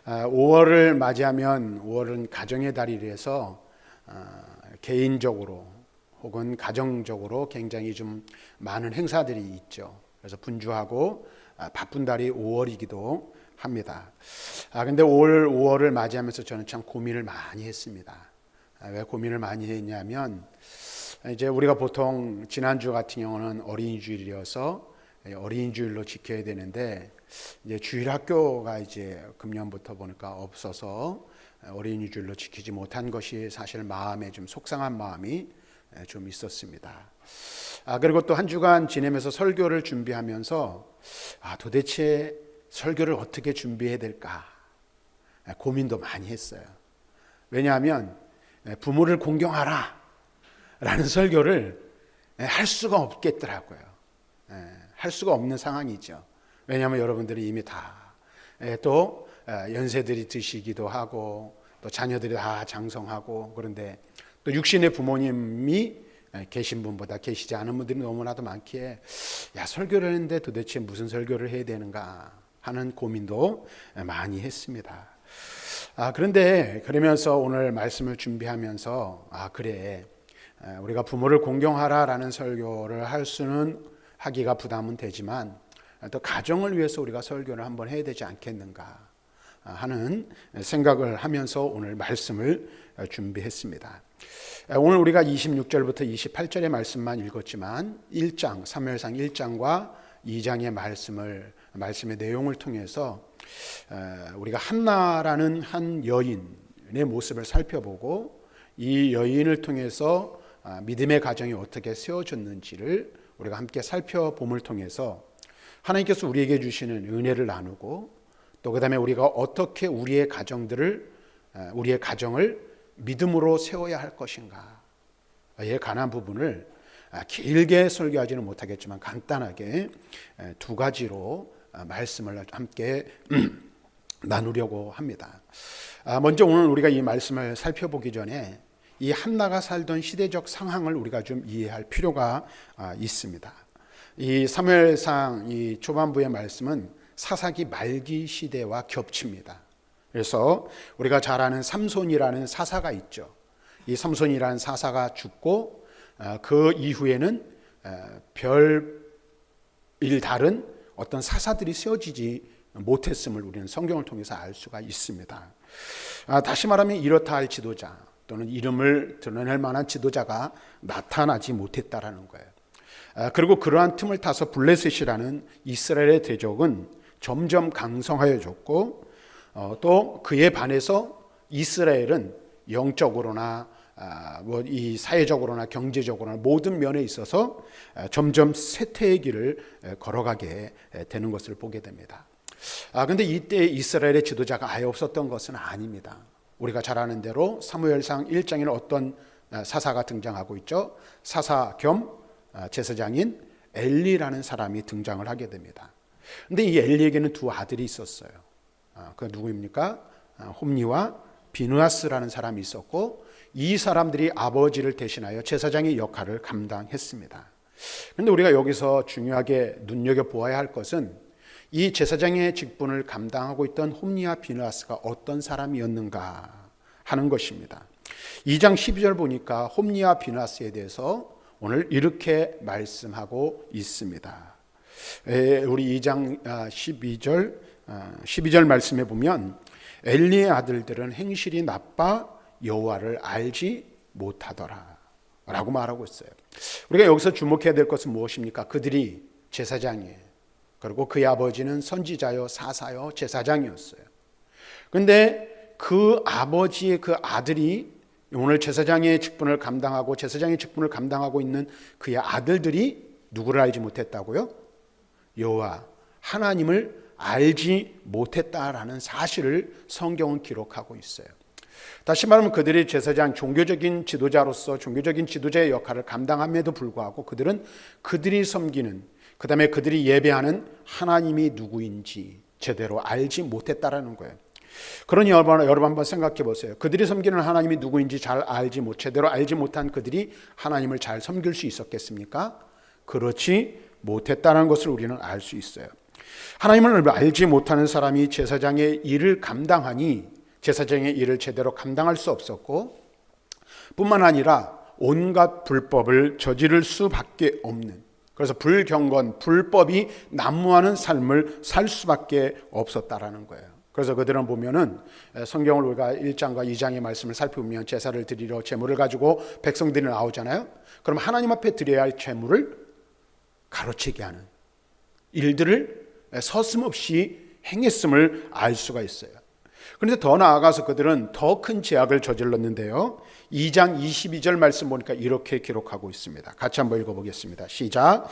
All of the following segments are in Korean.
5월을 맞이하면 5월은 가정의 달이라서 개인적으로 혹은 가정적으로 굉장히 좀 많은 행사들이 있죠. 그래서 분주하고 바쁜 달이 5월이기도 합니다. 근데 올 5월을 맞이하면서 저는 참 고민을 많이 했습니다. 왜 고민을 많이 했냐면 이제 우리가 보통 지난주 같은 경우는 어린이주일이어서 어린이주일로 지켜야 되는데 이제 주일학교가 이제 금년부터 보니까 없어서 어린이주일로 지키지 못한 것이 사실 마음에 좀 속상한 마음이 좀 있었습니다. 그리고 또 한 주간 지내면서 설교를 준비하면서 도대체 설교를 어떻게 준비해야 될까 고민도 많이 했어요. 왜냐하면 부모를 공경하라 라는 설교를 할 수가 없겠더라고요. 할 수가 없는 상황이죠. 왜냐하면 여러분들이 이미 다 또 연세들이 드시기도 하고 또 자녀들이 다 장성하고 그런데 또 육신의 부모님이 계신 분보다 계시지 않은 분들이 너무나도 많기에 설교를 했는데 도대체 무슨 설교를 해야 되는가 하는 고민도 많이 했습니다. 그런데 그러면서 오늘 말씀을 준비하면서 그래 우리가 부모를 공경하라라는 설교를 할 수는 하기가 부담은 되지만 또 가정을 위해서 우리가 설교를 한번 해야 되지 않겠는가 하는 생각을 하면서 오늘 말씀을 준비했습니다. 오늘 우리가 26절부터 28절의 말씀만 읽었지만 1장, 사무엘상 1장과 2장의 말씀의 내용을 통해서 우리가 한나라는 한 여인의 모습을 살펴보고 이 여인을 통해서 믿음의 가정이 어떻게 세워졌는지를 우리가 함께 살펴봄을 통해서 하나님께서 우리에게 주시는 은혜를 나누고 또 그 다음에 우리가 어떻게 우리의 가정을 믿음으로 세워야 할 것인가 에 관한 부분을 길게 설교하지는 못하겠지만 간단하게 두 가지로 말씀을 함께 나누려고 합니다. 먼저 오늘 우리가 이 말씀을 살펴보기 전에 이 한나가 살던 시대적 상황을 우리가 좀 이해할 필요가 있습니다. 이 사무엘상 이 초반부의 말씀은 사사기 말기 시대와 겹칩니다. 그래서 우리가 잘 아는 삼손이라는 사사가 있죠. 이 삼손이라는 사사가 죽고 그 이후에는 별일 다른 어떤 사사들이 세워지지 못했음을 우리는 성경을 통해서 알 수가 있습니다. 다시 말하면 이렇다 할 지도자 또는 이름을 드러낼 만한 지도자가 나타나지 못했다라는 거예요. 그리고 그러한 틈을 타서 블레셋이라는 이스라엘의 대적은 점점 강성하여졌고 또 그에 반해서 이스라엘은 영적으로나 이 사회적으로나 경제적으로나 모든 면에 있어서 점점 쇠퇴의 길을 걸어가게 되는 것을 보게 됩니다. 그런데 이때 이스라엘의 지도자가 아예 없었던 것은 아닙니다. 우리가 잘 아는 대로 사무엘상 1장에는 어떤 사사가 등장하고 있죠. 사사 겸 제사장인 엘리라는 사람이 등장을 하게 됩니다. 그런데 이 엘리에게는 두 아들이 있었어요. 그 누구입니까? 홈니와 비느하스라는 사람이 있었고 이 사람들이 아버지를 대신하여 제사장의 역할을 감당했습니다. 그런데 우리가 여기서 중요하게 눈여겨보아야 할 것은 이 제사장의 직분을 감당하고 있던 홈니와 비느하스가 어떤 사람이었는가 하는 것입니다. 2장 12절 보니까 홈니와 비느하스에 대해서 오늘 이렇게 말씀하고 있습니다. 우리 2장 12절 말씀에 보면 엘리의 아들들은 행실이 나빠 여호와를 알지 못하더라 라고 말하고 있어요. 우리가 여기서 주목해야 될 것은 무엇입니까? 그들이 제사장이에요. 그리고 그의 아버지는 선지자요 사사요 제사장이었어요. 그런데 그 아버지의 그 아들이 오늘 제사장의 직분을 감당하고 있는 그의 아들들이 누구를 알지 못했다고요? 여호와 하나님을 알지 못했다라는 사실을 성경은 기록하고 있어요. 다시 말하면 그들이 제사장 종교적인 지도자의 역할을 감당함에도 불구하고 그들은 그들이 섬기는 그 다음에 그들이 예배하는 하나님이 누구인지 제대로 알지 못했다라는 거예요. 그러니 여러분 한번 생각해 보세요. 그들이 섬기는 하나님이 누구인지 제대로 알지 못한 그들이 하나님을 잘 섬길 수 있었겠습니까? 그렇지 못했다는 것을 우리는 알 수 있어요. 하나님을 알지 못하는 사람이 제사장의 일을 감당하니 제사장의 일을 제대로 감당할 수 없었고, 뿐만 아니라 온갖 불법을 저지를 수밖에 없는, 그래서 불경건, 불법이 난무하는 삶을 살 수밖에 없었다라는 거예요. 그래서 그들은 보면은 성경을 우리가 1장과 2장의 말씀을 살펴보면 제사를 드리러 제물을 가지고 백성들이 나오잖아요. 그럼 하나님 앞에 드려야 할 제물을 가로채게 하는 일들을 서슴없이 행했음을 알 수가 있어요. 그런데 더 나아가서 그들은 더 큰 죄악을 저질렀는데요. 2장 22절 말씀 보니까 이렇게 기록하고 있습니다. 같이 한번 읽어보겠습니다. 시작.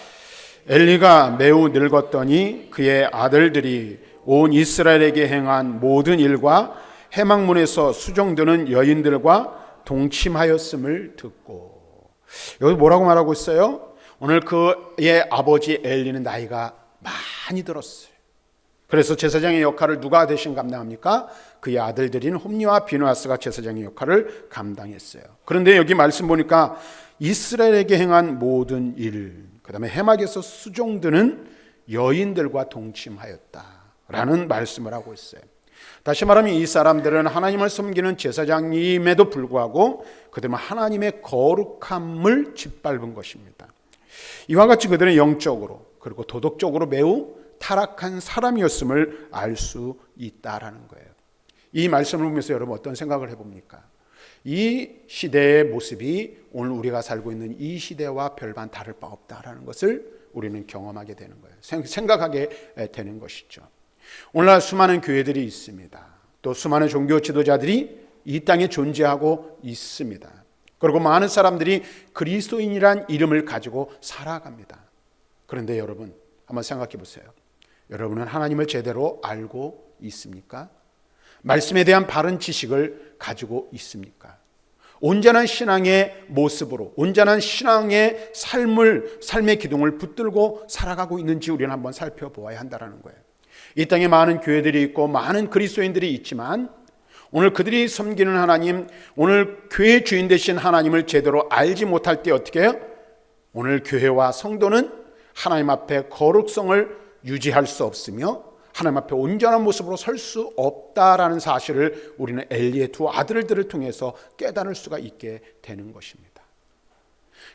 엘리가 매우 늙었더니 그의 아들들이 온 이스라엘에게 행한 모든 일과 해막문에서 수종드는 여인들과 동침하였음을 듣고. 여기 뭐라고 말하고 있어요? 오늘 그의 아버지 엘리는 나이가 많이 들었어요. 그래서 제사장의 역할을 누가 대신 감당합니까? 그의 아들들인 홈니와 비느하스가 제사장의 역할을 감당했어요. 그런데 여기 말씀 보니까 이스라엘에게 행한 모든 일, 그 다음에 해막에서 수종드는 여인들과 동침하였다라는 말씀을 하고 있어요. 다시 말하면 이 사람들은 하나님을 섬기는 제사장임에도 불구하고 그들은 하나님의 거룩함을 짓밟은 것입니다. 이와 같이 그들은 영적으로 그리고 도덕적으로 매우 타락한 사람이었음을 알 수 있다라는 거예요. 이 말씀을 보면서 여러분 어떤 생각을 해봅니까? 이 시대의 모습이 오늘 우리가 살고 있는 이 시대와 별반 다를 바 없다라는 것을 우리는 경험하게 되는 거예요. 생각하게 되는 것이죠. 오늘날 수많은 교회들이 있습니다. 또 수많은 종교 지도자들이 이 땅에 존재하고 있습니다. 그리고 많은 사람들이 그리스도인이란 이름을 가지고 살아갑니다. 그런데 여러분 한번 생각해 보세요. 여러분은 하나님을 제대로 알고 있습니까? 말씀에 대한 바른 지식을 가지고 있습니까? 온전한 신앙의 모습으로, 온전한 신앙의 삶의 기둥을 붙들고 살아가고 있는지 우리는 한번 살펴보아야 한다는 거예요. 이 땅에 많은 교회들이 있고 많은 그리스도인들이 있지만 오늘 그들이 섬기는 하나님, 오늘 교회 주인 되신 하나님을 제대로 알지 못할 때 어떻게 해요? 오늘 교회와 성도는 하나님 앞에 거룩성을 유지할 수 없으며 하나님 앞에 온전한 모습으로 설 수 없다라는 사실을 우리는 엘리의 두 아들들을 통해서 깨달을 수가 있게 되는 것입니다.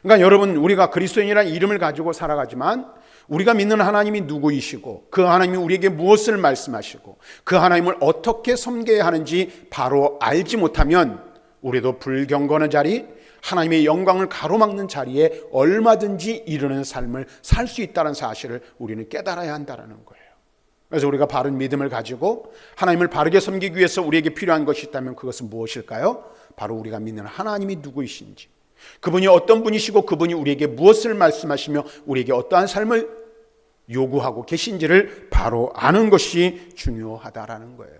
그러니까 여러분, 우리가 그리스도인이라는 이름을 가지고 살아가지만 우리가 믿는 하나님이 누구이시고 그 하나님이 우리에게 무엇을 말씀하시고 그 하나님을 어떻게 섬겨야 하는지 바로 알지 못하면 우리도 불경건한 자리, 하나님의 영광을 가로막는 자리에 얼마든지 이르는 삶을 살 수 있다는 사실을 우리는 깨달아야 한다는 거예요. 그래서 우리가 바른 믿음을 가지고 하나님을 바르게 섬기기 위해서 우리에게 필요한 것이 있다면 그것은 무엇일까요? 바로 우리가 믿는 하나님이 누구이신지, 그분이 어떤 분이시고 그분이 우리에게 무엇을 말씀하시며 우리에게 어떠한 삶을 요구하고 계신지를 바로 아는 것이 중요하다라는 거예요.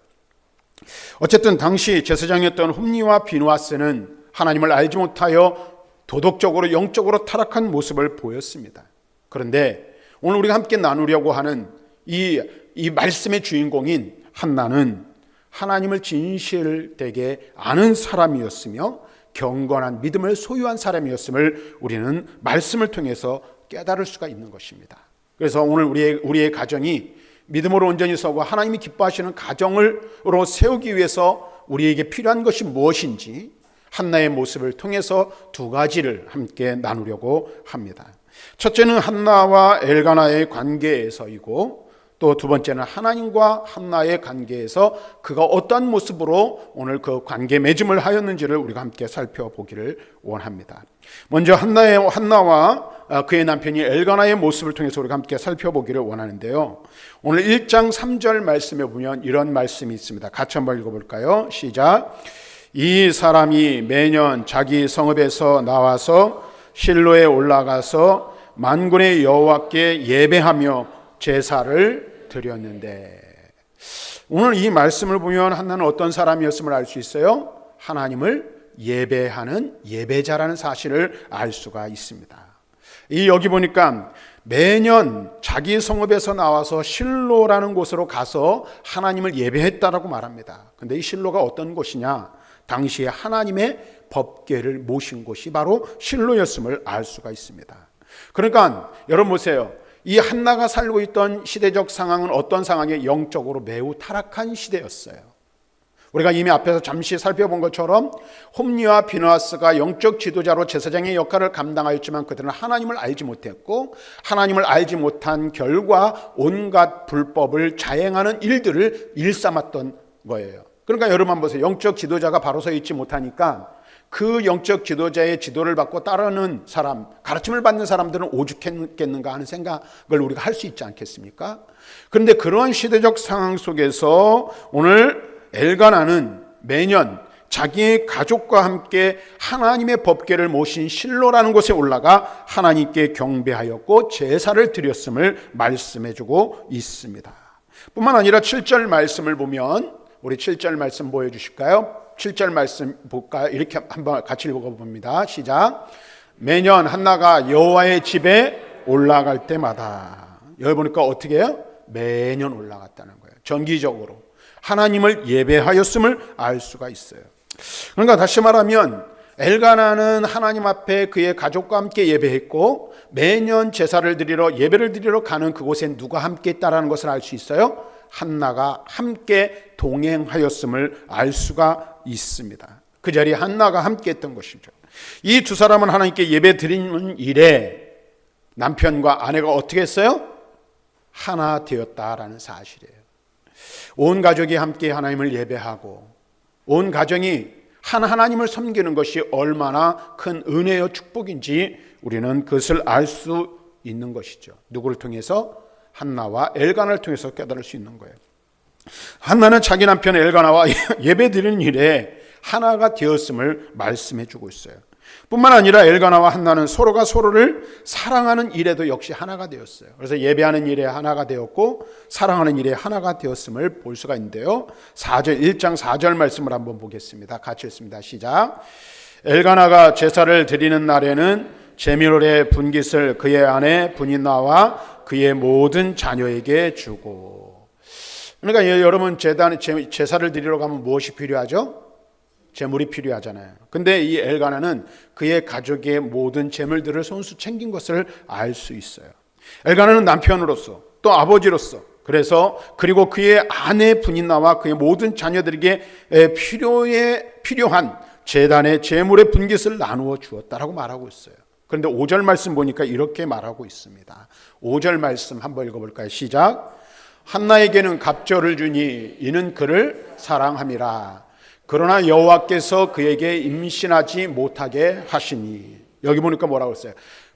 어쨌든 당시 제사장이었던 홈니와 비느하스는 하나님을 알지 못하여 도덕적으로 영적으로 타락한 모습을 보였습니다. 그런데 오늘 우리가 함께 나누려고 하는 이 말씀의 주인공인 한나는 하나님을 진실되게 아는 사람이었으며 경건한 믿음을 소유한 사람이었음을 우리는 말씀을 통해서 깨달을 수가 있는 것입니다. 그래서 오늘 우리의 가정이 믿음으로 온전히 서고 하나님이 기뻐하시는 가정으로 세우기 위해서 우리에게 필요한 것이 무엇인지 한나의 모습을 통해서 두 가지를 함께 나누려고 합니다. 첫째는 한나와 엘가나의 관계에서이고 또 두 번째는 하나님과 한나의 관계에서 그가 어떠한 모습으로 오늘 그 관계 맺음을 하였는지를 우리가 함께 살펴보기를 원합니다. 먼저 한나와 그의 남편이 엘가나의 모습을 통해서 우리가 함께 살펴보기를 원하는데요. 오늘 1장 3절 말씀에 보면 이런 말씀이 있습니다. 같이 한번 읽어볼까요? 시작. 이 사람이 매년 자기 성읍에서 나와서 실로에 올라가서 만군의 여호와께 예배하며 제사를 드렸는데, 오늘 이 말씀을 보면 한나는 어떤 사람이었음을 알 수 있어요? 하나님을 예배하는 예배자라는 사실을 알 수가 있습니다. 여기 보니까 매년 자기 성읍에서 나와서 실로라는 곳으로 가서 하나님을 예배했다라고 말합니다. 근데 이 실로가 어떤 곳이냐? 당시에 하나님의 법궤를 모신 곳이 바로 실로였음을 알 수가 있습니다. 그러니까 여러분 보세요. 이 한나가 살고 있던 시대적 상황은 어떤 상황에 영적으로 매우 타락한 시대였어요. 우리가 이미 앞에서 잠시 살펴본 것처럼 홈리와 비느하스가 영적 지도자로 제사장의 역할을 감당하였지만 그들은 하나님을 알지 못했고, 하나님을 알지 못한 결과 온갖 불법을 자행하는 일들을 일삼았던 거예요. 그러니까 여러분 한번 보세요. 영적 지도자가 바로 서 있지 못하니까 그 영적 지도자의 지도를 받고 따르는 사람, 가르침을 받는 사람들은 오죽했겠는가 하는 생각을 우리가 할 수 있지 않겠습니까? 그런데 그러한 시대적 상황 속에서 오늘 엘가나는 매년 자기의 가족과 함께 하나님의 법궤를 모신 실로라는 곳에 올라가 하나님께 경배하였고 제사를 드렸음을 말씀해주고 있습니다. 뿐만 아니라 7절 말씀을 보면, 우리 7절 말씀 보여주실까요? 7절 말씀 볼까요? 이렇게 한번 같이 읽어봅니다. 시작. 매년 한나가 여호와의 집에 올라갈 때마다, 여기 보니까 어떻게 해요? 매년 올라갔다는 거예요. 정기적으로 하나님을 예배하였음을 알 수가 있어요. 그러니까 다시 말하면 엘가나는 하나님 앞에 그의 가족과 함께 예배했고, 매년 제사를 드리러 예배를 드리러 가는 그곳에 누가 함께 있다라는 것을 알 수 있어요? 한나가 함께 동행하였음을 알 수가 있습니다. 그 자리에 한나가 함께 했던 것이죠. 이 두 사람은 하나님께 예배 드리는 일에 남편과 아내가 어떻게 했어요? 하나 되었다라는 사실이에요. 온 가족이 함께 하나님을 예배하고 온 가정이 한 하나님을 섬기는 것이 얼마나 큰 은혜요 축복인지 우리는 그것을 알 수 있는 것이죠. 누구를 통해서? 한나와 엘가나를 통해서 깨달을 수 있는 거예요. 한나는 자기 남편 엘가나와 예배 드리는 일에 하나가 되었음을 말씀해 주고 있어요. 뿐만 아니라 엘가나와 한나는 서로가 서로를 사랑하는 일에도 역시 하나가 되었어요. 그래서 예배하는 일에 하나가 되었고 사랑하는 일에 하나가 되었음을 볼 수가 있는데요. 1장 4절 말씀을 한번 보겠습니다. 같이 읽습니다. 시작. 엘가나가 제사를 드리는 날에는 제물의 분깃을 그의 아내 분인나와 그의 모든 자녀에게 주고. 그러니까 여러분 제사를 드리러 가면 무엇이 필요하죠? 재물이 필요하잖아요. 근데 이 엘가나는 그의 가족의 모든 재물들을 손수 챙긴 것을 알 수 있어요. 엘가나는 남편으로서 또 아버지로서, 그리고 그의 아내 분인나와 그의 모든 자녀들에게 필요한 제단의 재물의 분깃을 나누어 주었다라고 말하고 있어요. 그런데 5절 말씀 보니까 이렇게 말하고 있습니다. 5절 말씀 한번 읽어볼까요? 시작. 한나에게는 갑절을 주니 이는 그를 사랑함이라. 그러나 여호와께서 그에게 임신하지 못하게 하시니. 여기 보니까 뭐라고 했어요?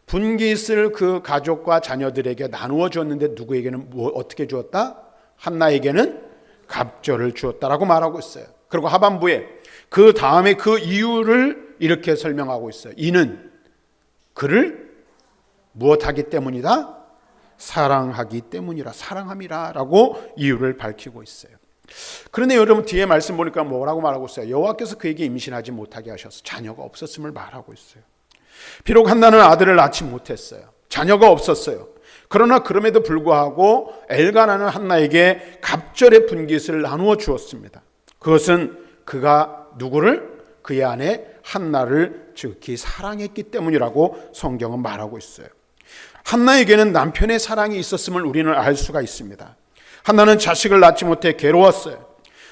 분깃을 그 가족과 자녀들에게 나누어 주었는데 누구에게는 어떻게 주었다? 한나에게는 갑절을 주었다라고 말하고 있어요. 그리고 하반부에 그 다음에 그 이유를 이렇게 설명하고 있어요. 이는 그를 무엇하기 때문이다? 사랑하기 때문이라. 사랑함이라 라고 이유를 밝히고 있어요. 그런데 여러분 뒤에 말씀 보니까 뭐라고 말하고 있어요? 여호와께서 그에게 임신하지 못하게 하셔서 자녀가 없었음을 말하고 있어요. 비록 한나는 아들을 낳지 못했어요. 자녀가 없었어요. 그러나 그럼에도 불구하고 엘가나는 한나에게 갑절의 분깃을 나누어 주었습니다. 그것은 그가 누구를? 그의 아내 한나를 즉히 사랑했기 때문이라고 성경은 말하고 있어요. 한나에게는 남편의 사랑이 있었음을 우리는 알 수가 있습니다. 한나는 자식을 낳지 못해 괴로웠어요.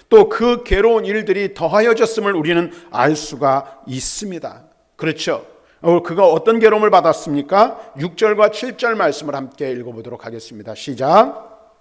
또 그 괴로운 일들이 더하여졌음을 우리는 알 수가 있습니다. 그렇죠? 그가 어떤 괴로움을 받았습니까? 6절과 7절 말씀을 함께 읽어보도록 하겠습니다. 시작.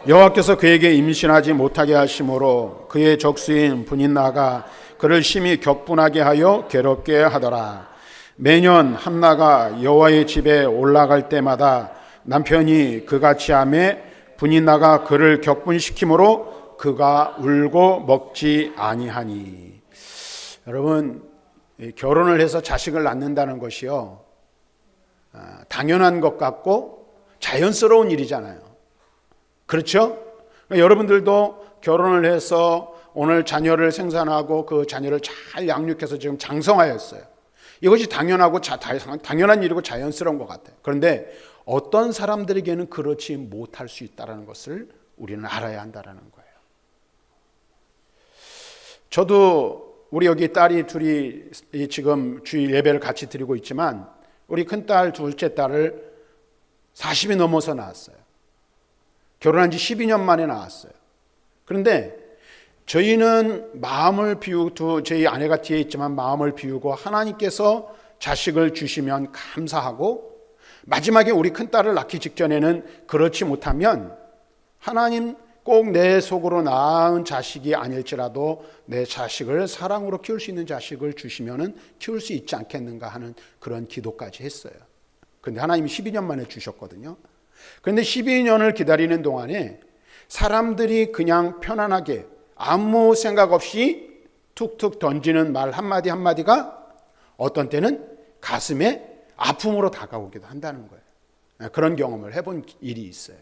여호와께서 그에게 임신하지 못하게 하심으로 그의 적수인 분인나가 그를 심히 격분하게 하여 괴롭게 하더라. 매년 한나가 여호와의 집에 올라갈 때마다 남편이 그같이 하매 분인나가 그를 격분시키므로 그가 울고 먹지 아니하니. 여러분, 결혼을 해서 자식을 낳는다는 것이요, 당연한 것 같고 자연스러운 일이잖아요. 그렇죠? 여러분들도 결혼을 해서 오늘 자녀를 생산하고 그 자녀를 잘 양육해서 지금 장성하였어요. 이것이 당연하고 당연한 일이고 자연스러운 것 같아요. 그런데 어떤 사람들에게는 그렇지 못할 수 있다는 것을 우리는 알아야 한다는 거예요. 저도 우리 여기 딸이 둘이 지금 주일 예배를 같이 드리고 있지만 우리 큰딸, 둘째 딸을 40이 넘어서 낳았어요. 결혼한 지 12년 만에 낳았어요. 그런데 저희는 마음을 비우고, 저희 아내가 뒤에 있지만 마음을 비우고 하나님께서 자식을 주시면 감사하고, 마지막에 우리 큰딸을 낳기 직전에는 그렇지 못하면 하나님 꼭 내 속으로 낳은 자식이 아닐지라도 내 자식을 사랑으로 키울 수 있는 자식을 주시면 키울 수 있지 않겠는가 하는 그런 기도까지 했어요. 그런데 하나님이 12년 만에 주셨거든요. 그런데 12년을 기다리는 동안에 사람들이 그냥 편안하게 아무 생각 없이 툭툭 던지는 말 한마디 한마디가 어떤 때는 가슴에 아픔으로 다가오기도 한다는 거예요. 그런 경험을 해본 일이 있어요.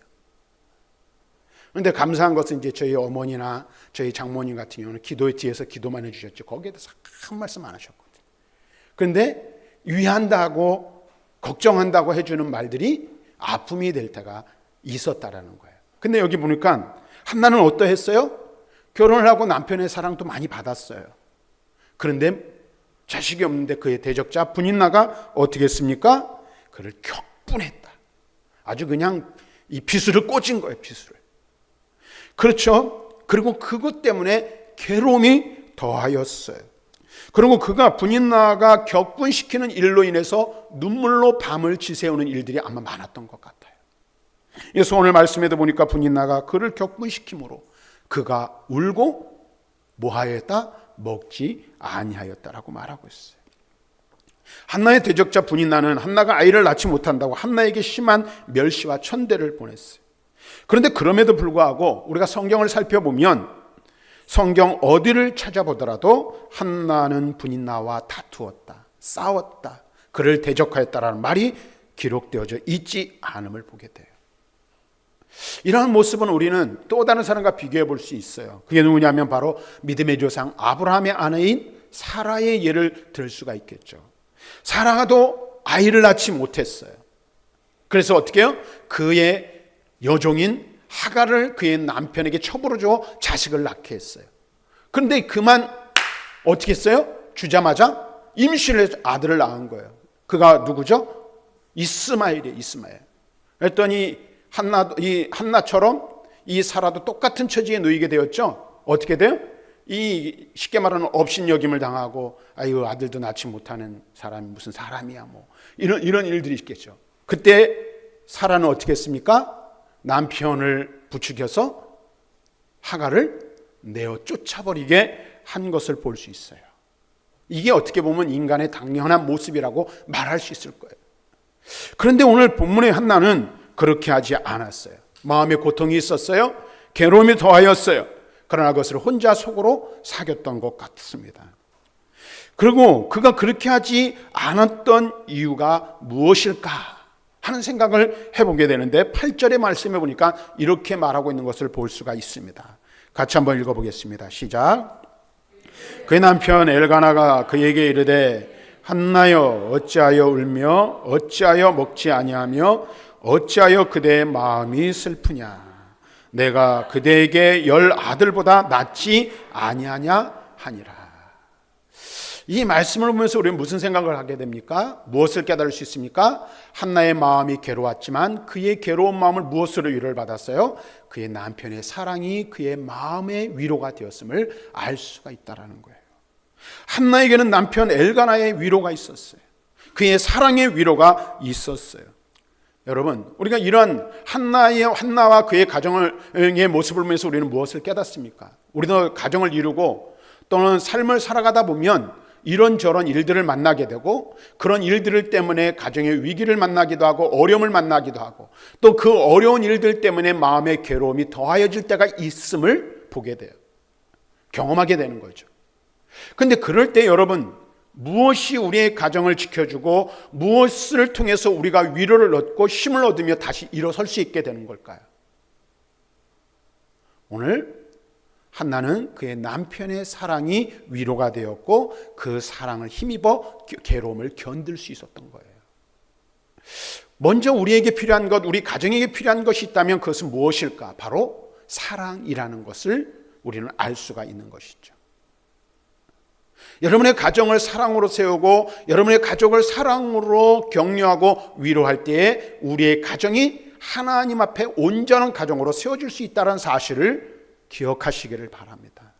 그런데 감사한 것은 이제 저희 어머니나 저희 장모님 같은 경우는 기도의 뒤에서 기도만 해주셨죠. 거기에 대해서 큰 말씀 안 하셨거든요. 그런데 위한다고 걱정한다고 해주는 말들이 아픔이 될 때가 있었다라는 거예요. 근데 여기 보니까 한나는 어떠했어요? 결혼을 하고 남편의 사랑도 많이 받았어요. 그런데 자식이 없는데 그의 대적자 분인나가 어떻게 했습니까? 그를 격분했다. 아주 그냥 이 비수를 꽂은 거예요. 비수를. 그렇죠. 그리고 그것 때문에 괴로움이 더하였어요. 그리고 그가 분인나가 격분시키는 일로 인해서 눈물로 밤을 지새우는 일들이 아마 많았던 것 같아요. 그래서 오늘 말씀에도 보니까 분인나가 그를 격분시킴으로 그가 울고 뭐하였다? 먹지 아니하였다라고 말하고 있어요. 한나의 대적자 분인나는 한나가 아이를 낳지 못한다고 한나에게 심한 멸시와 천대를 보냈어요. 그런데 그럼에도 불구하고 우리가 성경을 살펴보면 성경 어디를 찾아보더라도 한나는 분인나와 다투었다, 싸웠다, 그를 대적하였다라는 말이 기록되어져 있지 않음을 보게 돼요. 이러한 모습은 우리는 또 다른 사람과 비교해 볼 수 있어요. 그게 누구냐면 바로 믿음의 조상 아브라함의 아내인 사라의 예를 들 수가 있겠죠. 사라도 아이를 낳지 못했어요. 그래서 어떻게 해요? 그의 여종인 하갈을 그의 남편에게 첩으로 줘 자식을 낳게 했어요. 그런데 그만 어떻게 했어요? 주자마자 임신을 해서 아들을 낳은 거예요. 그가 누구죠? 이스마엘이에요. 이스마엘. 그랬더니 한나처럼 이 사라도 똑같은 처지에 놓이게 되었죠. 어떻게 돼요? 이 쉽게 말하는 업신여김을 당하고 아유 아들도 낳지 못하는 사람이 무슨 사람이야 뭐 이런 일들이 있겠죠. 그때 사라는 어떻게 했습니까? 남편을 부추겨서 하갈을 내어 쫓아버리게 한 것을 볼 수 있어요. 이게 어떻게 보면 인간의 당연한 모습이라고 말할 수 있을 거예요. 그런데 오늘 본문의 한나는 그렇게 하지 않았어요. 마음에 고통이 있었어요. 괴로움이 더하였어요. 그러나 그것을 혼자 속으로 사겼던 것 같습니다. 그리고 그가 그렇게 하지 않았던 이유가 무엇일까 하는 생각을 해보게 되는데 8절의 말씀에 보니까 이렇게 말하고 있는 것을 볼 수가 있습니다. 같이 한번 읽어보겠습니다. 시작. 그의 남편 엘가나가 그에게 이르되 한나여 어찌하여 울며 어찌하여 먹지 아니하며 어찌하여 그대의 마음이 슬프냐. 내가 그대에게 10 아들보다 낫지 아니하냐 하니라. 이 말씀을 보면서 우리는 무슨 생각을 하게 됩니까? 무엇을 깨달을 수 있습니까? 한나의 마음이 괴로웠지만 그의 괴로운 마음을 무엇으로 위로를 받았어요? 그의 남편의 사랑이 그의 마음의 위로가 되었음을 알 수가 있다는 거예요. 한나에게는 남편 엘가나의 위로가 있었어요. 그의 사랑의 위로가 있었어요. 여러분, 우리가 이런 한나와 그의 가정의 모습을 보면서 우리는 무엇을 깨닫습니까? 우리도 가정을 이루고 또는 삶을 살아가다 보면 이런저런 일들을 만나게 되고 그런 일들 때문에 가정의 위기를 만나기도 하고 어려움을 만나기도 하고 또 그 어려운 일들 때문에 마음의 괴로움이 더하여질 때가 있음을 보게 돼요. 경험하게 되는 거죠. 그런데 그럴 때 여러분, 무엇이 우리의 가정을 지켜주고 무엇을 통해서 우리가 위로를 얻고 힘을 얻으며 다시 일어설 수 있게 되는 걸까요? 오늘 한나는 그의 남편의 사랑이 위로가 되었고 그 사랑을 힘입어 괴로움을 견딜 수 있었던 거예요. 먼저 우리에게 필요한 것, 우리 가정에게 필요한 것이 있다면 그것은 무엇일까? 바로 사랑이라는 것을 우리는 알 수가 있는 것이죠. 여러분의 가정을 사랑으로 세우고 여러분의 가족을 사랑으로 격려하고 위로할 때에 우리의 가정이 하나님 앞에 온전한 가정으로 세워질 수 있다는 사실을 기억하시기를 바랍니다.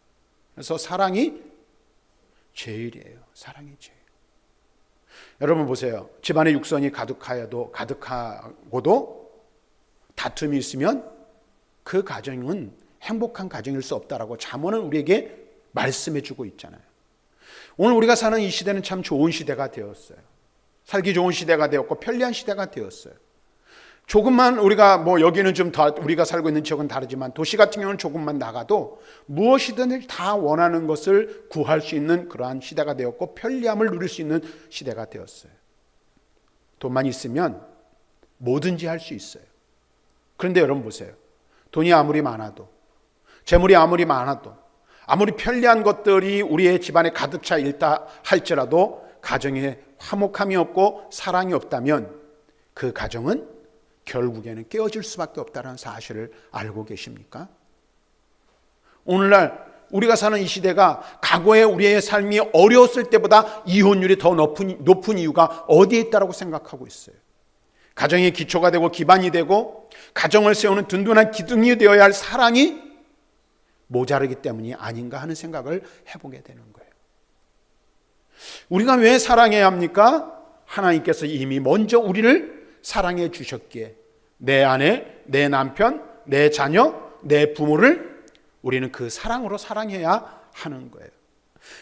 그래서 사랑이 제일이에요. 사랑이 제일. 여러분 보세요. 집안에 육선이 가득하고도 다툼이 있으면 그 가정은 행복한 가정일 수 없다라고 잠언은 우리에게 말씀해 주고 있잖아요. 오늘 우리가 사는 이 시대는 참 좋은 시대가 되었어요. 살기 좋은 시대가 되었고 편리한 시대가 되었어요. 조금만 우리가 여기는 좀 더 우리가 살고 있는 지역은 다르지만 도시 같은 경우는 조금만 나가도 무엇이든 다 원하는 것을 구할 수 있는 그러한 시대가 되었고 편리함을 누릴 수 있는 시대가 되었어요. 돈만 있으면 뭐든지 할 수 있어요. 그런데 여러분 보세요. 돈이 아무리 많아도 재물이 아무리 많아도 아무리 편리한 것들이 우리의 집안에 가득 차 있다 할지라도 가정에 화목함이 없고 사랑이 없다면 그 가정은 결국에는 깨어질 수밖에 없다는 사실을 알고 계십니까? 오늘날 우리가 사는 이 시대가 과거에 우리의 삶이 어려웠을 때보다 이혼율이 더 높은 이유가 어디에 있다고 생각하고 있어요. 가정의 기초가 되고 기반이 되고 가정을 세우는 든든한 기둥이 되어야 할 사랑이 모자르기 때문이 아닌가 하는 생각을 해보게 되는 거예요. 우리가 왜 사랑해야 합니까? 하나님께서 이미 먼저 우리를 사랑해 주셨기에 내 아내, 내 남편, 내 자녀, 내 부모를 우리는 그 사랑으로 사랑해야 하는 거예요.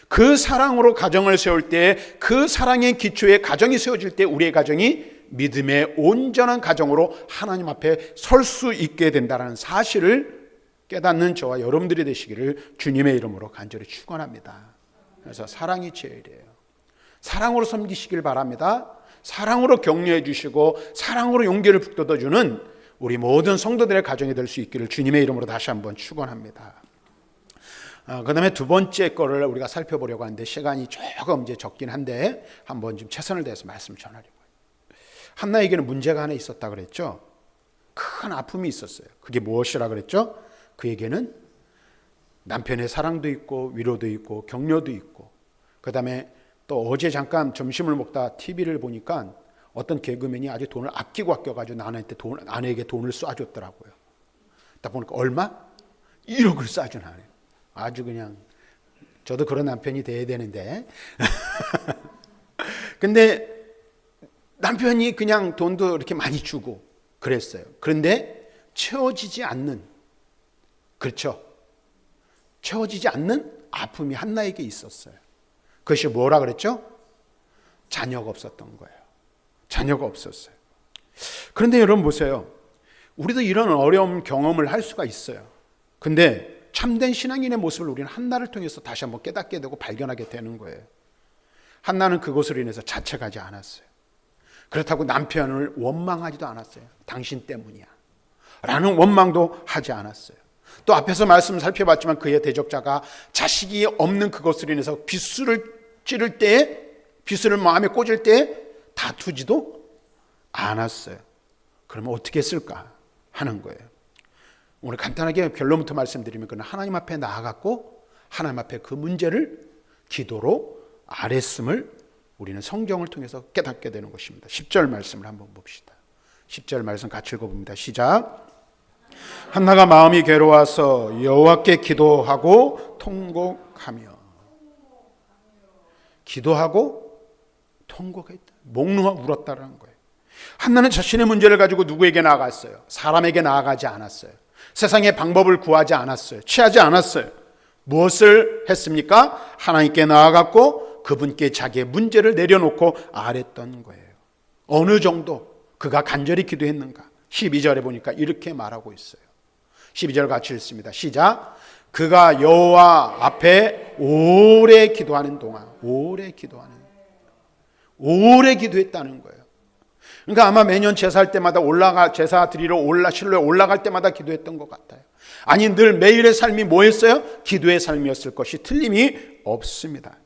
그 사랑으로 가정을 세울 때, 그 사랑의 기초에 가정이 세워질 때 우리의 가정이 믿음의 온전한 가정으로 하나님 앞에 설 수 있게 된다는 사실을 깨닫는 저와 여러분들이 되시기를 주님의 이름으로 간절히 축원합니다. 그래서 사랑이 제일이에요. 사랑으로 섬기시길 바랍니다. 사랑으로 격려해 주시고 사랑으로 용기를 북돋아 주는 우리 모든 성도들의 가정이 될 수 있기를 주님의 이름으로 다시 한번 축원합니다. 그 다음에 두 번째 거를 우리가 살펴보려고 하는데 시간이 조금 이제 적긴 한데 한번 좀 최선을 다해서 말씀 전하려고요. 한나에게는 문제가 하나 있었다 그랬죠. 큰 아픔이 있었어요. 그게 무엇이라 그랬죠? 그에게는 남편의 사랑도 있고 위로도 있고 격려도 있고, 그 다음에 또 어제 잠깐 점심을 먹다 TV를 보니까 어떤 개그맨이 아주 돈을 아껴가지고 아내에게 돈을 쏴줬더라고요. 딱 보니까 얼마? 1억을 쏴준 아내. 아주 그냥 저도 그런 남편이 돼야 되는데 근데 남편이 그냥 돈도 이렇게 많이 주고 그랬어요. 그런데 채워지지 않는, 그렇죠, 채워지지 않는 아픔이 한나에게 있었어요. 그것이 뭐라 그랬죠? 자녀가 없었던 거예요. 자녀가 없었어요. 그런데 여러분 보세요. 우리도 이런 어려운 경험을 할 수가 있어요. 근데 참된 신앙인의 모습을 우리는 한나를 통해서 다시 한번 깨닫게 되고 발견하게 되는 거예요. 한나는 그것으로 인해서 자책하지 않았어요. 그렇다고 남편을 원망하지도 않았어요. 당신 때문이야 라는 원망도 하지 않았어요. 또 앞에서 말씀을 살펴봤지만 그의 대적자가 자식이 없는 그것으로 인해서 빗술을 찌를 때에, 빗술을 마음에 꽂을 때에 다투지도 않았어요. 그러면 어떻게 했을까 하는 거예요. 오늘 간단하게 결론부터 말씀드리면 그는 하나님 앞에 나아갔고 하나님 앞에 그 문제를 기도로 아뢰음을 우리는 성경을 통해서 깨닫게 되는 것입니다. 10절 말씀을 한번 봅시다. 10절 말씀 같이 읽어봅니다. 시작. 한나가 마음이 괴로워서 여호와께 기도하고 통곡하며. 기도하고 통곡했다. 목 놓아 울었다는 거예요. 한나는 자신의 문제를 가지고 누구에게 나아갔어요? 사람에게 나아가지 않았어요. 세상의 방법을 구하지 않았어요. 취하지 않았어요. 무엇을 했습니까? 하나님께 나아갔고 그분께 자기의 문제를 내려놓고 아뢰던 거예요. 어느 정도 그가 간절히 기도했는가? 12절에 보니까 이렇게 말하고 있어요. 12절 같이 읽습니다. 시작. 그가 여호와 앞에 오래 기도하는 동안, 오래 기도했다는 거예요. 그러니까 아마 매년 제사할 때마다 제사 드리러 실로에 올라갈 때마다 기도했던 것 같아요. 아니 늘 매일의 삶이 뭐였어요? 기도의 삶이었을 것이 틀림이 없습니다.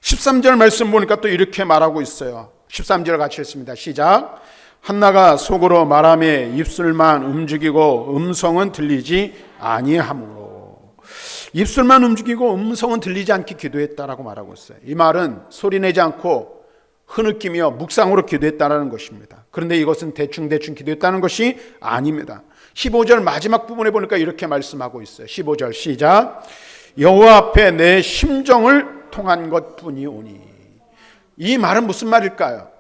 13절 말씀 보니까 또 이렇게 말하고 있어요. 13절 같이 읽습니다. 시작. 한나가 속으로 말하며 입술만 움직이고 음성은 들리지 아니하므로. 입술만 움직이고 음성은 들리지 않게 기도했다라고 말하고 있어요. 이 말은 소리내지 않고 흐느끼며 묵상으로 기도했다는 것입니다. 그런데 이것은 대충 기도했다는 것이 아닙니다. 15절 마지막 부분에 보니까 이렇게 말씀하고 있어요. 15절 시작. 여호와 앞에 내 심정을 통한 것뿐이오니. 이 말은 무슨 말일까요?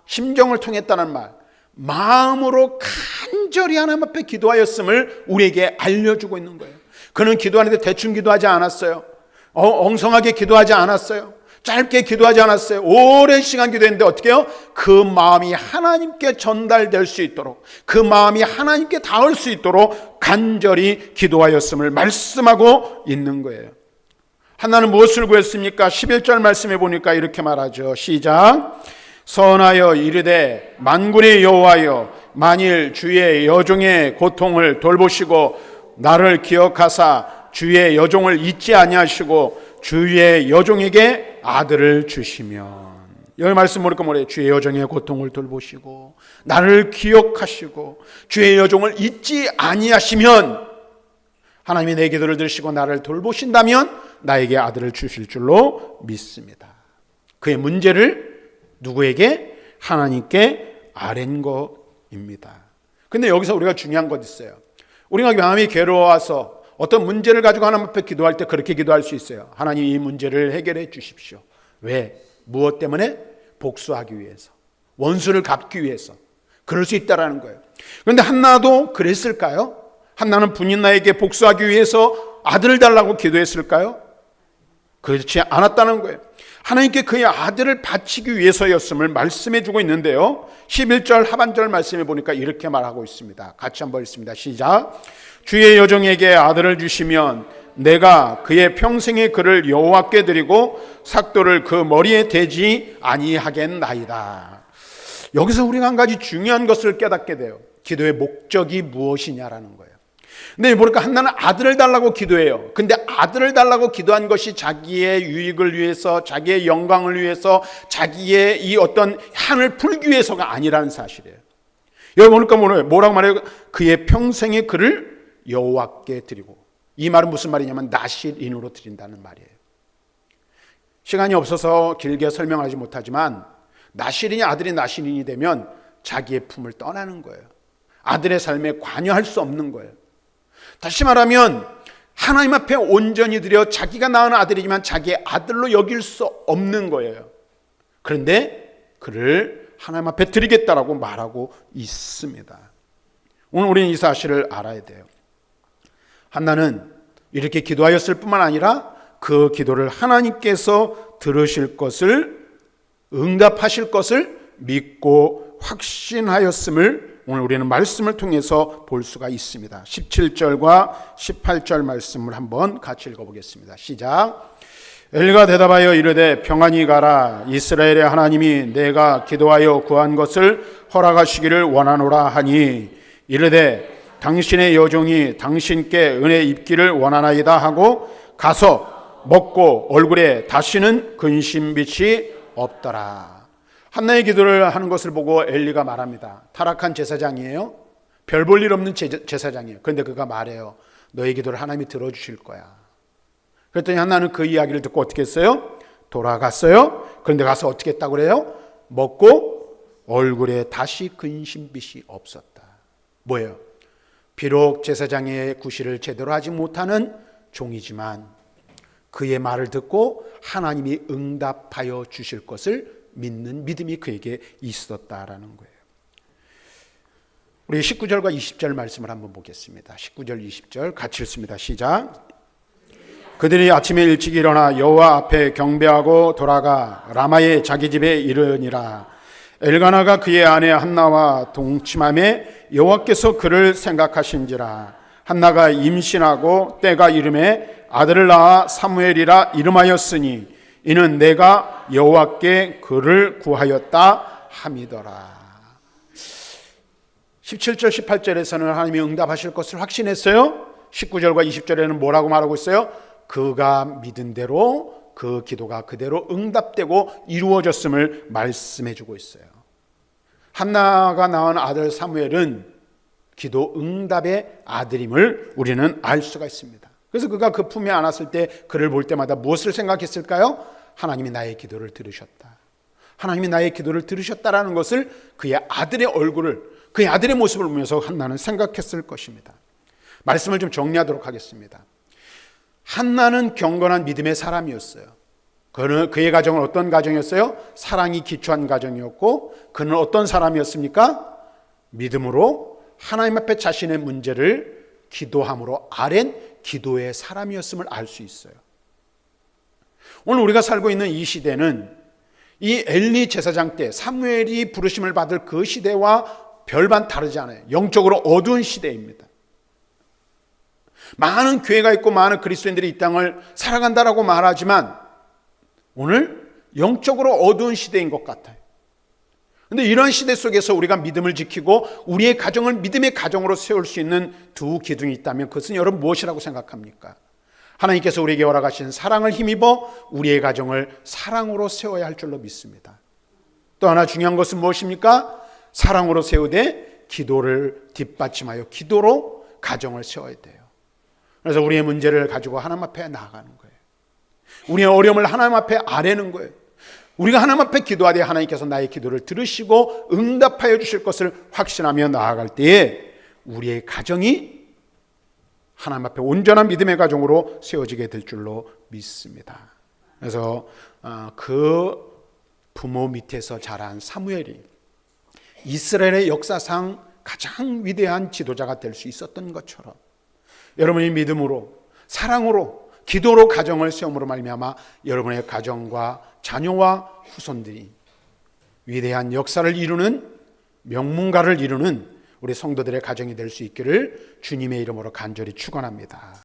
심정을 통했다는 말, 마음으로 간절히 하나님 앞에 기도하였음을 우리에게 알려주고 있는 거예요. 그는 기도하는데 대충 기도하지 않았어요. 엉성하게 기도하지 않았어요. 짧게 기도하지 않았어요. 오랜 시간 기도했는데 어떻게 해요? 그 마음이 하나님께 전달될 수 있도록, 그 마음이 하나님께 닿을 수 있도록 간절히 기도하였음을 말씀하고 있는 거예요. 한나는 무엇을 구했습니까? 11절 말씀해 보니까 이렇게 말하죠. 시작. 선하여 이르되 만군의 여호와여, 만일 주의 여종의 고통을 돌보시고 나를 기억하사 주의 여종을 잊지 아니하시고 주의 여종에게 아들을 주시면. 여기 말씀 보니까 뭐래요? 주의 여종의 고통을 돌보시고 나를 기억하시고 주의 여종을 잊지 아니하시면, 하나님이 내 기도를 들으시고 나를 돌보신다면 나에게 아들을 주실 줄로 믿습니다. 그의 문제를 누구에게? 하나님께 아랜 것입니다. 근데 여기서 우리가 중요한 것 있어요. 우리가 마음이 괴로워서 어떤 문제를 가지고 하나님 앞에 기도할 때 그렇게 기도할 수 있어요. 하나님 이 문제를 해결해 주십시오. 왜? 무엇 때문에? 복수하기 위해서, 원수를 갚기 위해서. 그럴 수 있다라는 거예요. 그런데 한나도 그랬을까요? 한나는 분인나에게 복수하기 위해서 아들을 달라고 기도했을까요? 그렇지 않았다는 거예요. 하나님께 그의 아들을 바치기 위해서였음을 말씀해 주고 있는데요, 11절 하반절 말씀해 보니까 이렇게 말하고 있습니다. 같이 한번 읽습니다. 시작. 주의 여종에게 아들을 주시면 내가 그의 평생의 그를 여호와께 드리고 삭도를 그 머리에 대지 아니하겠나이다. 여기서 우리가 한 가지 중요한 것을 깨닫게 돼요. 기도의 목적이 무엇이냐라는 거예요. 근데 보니까 한나는 아들을 달라고 기도해요. 근데 아들을 달라고 기도한 것이 자기의 유익을 위해서, 자기의 영광을 위해서, 자기의 이 어떤 한을 풀기 위해서가 아니라는 사실이에요. 여기 보니까 뭐라고 말해요? 그의 평생의 그를 여호와께 드리고. 이 말은 무슨 말이냐면 나실인으로 드린다는 말이에요. 시간이 없어서 길게 설명하지 못하지만, 나실인이 아들이 나실인이 되면 자기의 품을 떠나는 거예요. 아들의 삶에 관여할 수 없는 거예요. 다시 말하면 하나님 앞에 온전히 드려 자기가 낳은 아들이지만 자기의 아들로 여길 수 없는 거예요. 그런데 그를 하나님 앞에 드리겠다라고 말하고 있습니다. 오늘 우리는 이 사실을 알아야 돼요. 한나는 이렇게 기도하였을 뿐만 아니라 그 기도를 하나님께서 들으실 것을, 응답하실 것을 믿고 확신하였음을 오늘 우리는 말씀을 통해서 볼 수가 있습니다. 17절과 18절 말씀을 한번 같이 읽어보겠습니다. 시작. 엘리가 대답하여 이르되 평안히 가라. 이스라엘의 하나님이 내가 기도하여 구한 것을 허락하시기를 원하노라 하니, 이르되 당신의 여종이 당신께 은혜 입기를 원하나이다 하고 가서 먹고 얼굴에 다시는 근심빛이 없더라. 한나의 기도를 하는 것을 보고 엘리가 말합니다. 타락한 제사장이에요. 별 볼 일 없는 제사장이에요. 그런데 그가 말해요. 너의 기도를 하나님이 들어주실 거야. 그랬더니 한나는 그 이야기를 듣고 어떻게 했어요? 돌아갔어요. 그런데 가서 어떻게 했다고 그래요? 먹고 얼굴에 다시 근심빛이 없었다. 뭐예요? 비록 제사장의 구실을 제대로 하지 못하는 종이지만 그의 말을 듣고 하나님이 응답하여 주실 것을 믿는 믿음이 그에게 있었다라는 거예요. 우리 19절과 20절 말씀을 한번 보겠습니다. 19절 20절 같이 읽습니다. 시작. 그들이 아침에 일찍 일어나 여호와 앞에 경배하고 돌아가 라마의 자기 집에 이르니라. 엘가나가 그의 아내 한나와 동침함에 여호와께서 그를 생각하신지라. 한나가 임신하고 때가 이름에 아들을 낳아 사무엘이라 이름하였으니 이는 내가 여호와께 그를 구하였다 함이더라. 17절 18절에서는 하나님이 응답하실 것을 확신했어요. 19절과 20절에는 뭐라고 말하고 있어요? 그가 믿은 대로 그 기도가 그대로 응답되고 이루어졌음을 말씀해주고 있어요. 한나가 낳은 아들 사무엘은 기도 응답의 아들임을 우리는 알 수가 있습니다. 그래서 그가 그 품에 안았을 때 그를 볼 때마다 무엇을 생각했을까요? 하나님이 나의 기도를 들으셨다. 하나님이 나의 기도를 들으셨다라는 것을 그의 아들의 얼굴을, 그의 아들의 모습을 보면서 한나는 생각했을 것입니다. 말씀을 좀 정리하도록 하겠습니다. 한나는 경건한 믿음의 사람이었어요. 그의 가정은 어떤 가정이었어요? 사랑이 기초한 가정이었고, 그는 어떤 사람이었습니까? 믿음으로 하나님 앞에 자신의 문제를 기도함으로 아랜 기도의 사람이었음을 알 수 있어요. 오늘 우리가 살고 있는 이 시대는 이 엘리 제사장 때 사무엘이 부르심을 받을 그 시대와 별반 다르지 않아요. 영적으로 어두운 시대입니다. 많은 교회가 있고 많은 그리스도인들이 이 땅을 살아간다라고 말하지만 오늘 영적으로 어두운 시대인 것 같아요. 그런데 이런 시대 속에서 우리가 믿음을 지키고 우리의 가정을 믿음의 가정으로 세울 수 있는 두 기둥이 있다면 그것은 여러분 무엇이라고 생각합니까? 하나님께서 우리에게 허락하신 사랑을 힘입어 우리의 가정을 사랑으로 세워야 할 줄로 믿습니다. 또 하나 중요한 것은 무엇입니까? 사랑으로 세우되 기도를 뒷받침하여 기도로 가정을 세워야 돼요. 그래서 우리의 문제를 가지고 하나님 앞에 나아가는 거예요. 우리의 어려움을 하나님 앞에 아뢰는 거예요. 우리가 하나님 앞에 기도하되 하나님께서 나의 기도를 들으시고 응답하여 주실 것을 확신하며 나아갈 때에 우리의 가정이 하나님 앞에 온전한 믿음의 가정으로 세워지게 될 줄로 믿습니다. 그래서 그 부모 밑에서 자란 사무엘이 이스라엘의 역사상 가장 위대한 지도자가 될 수 있었던 것처럼 여러분이 믿음으로 사랑으로 기도로 가정을 세움으로 말미암아 여러분의 가정과 자녀와 후손들이 위대한 역사를 이루는 명문가를 이루는 우리 성도들의 가정이 될 수 있기를 주님의 이름으로 간절히 축원합니다.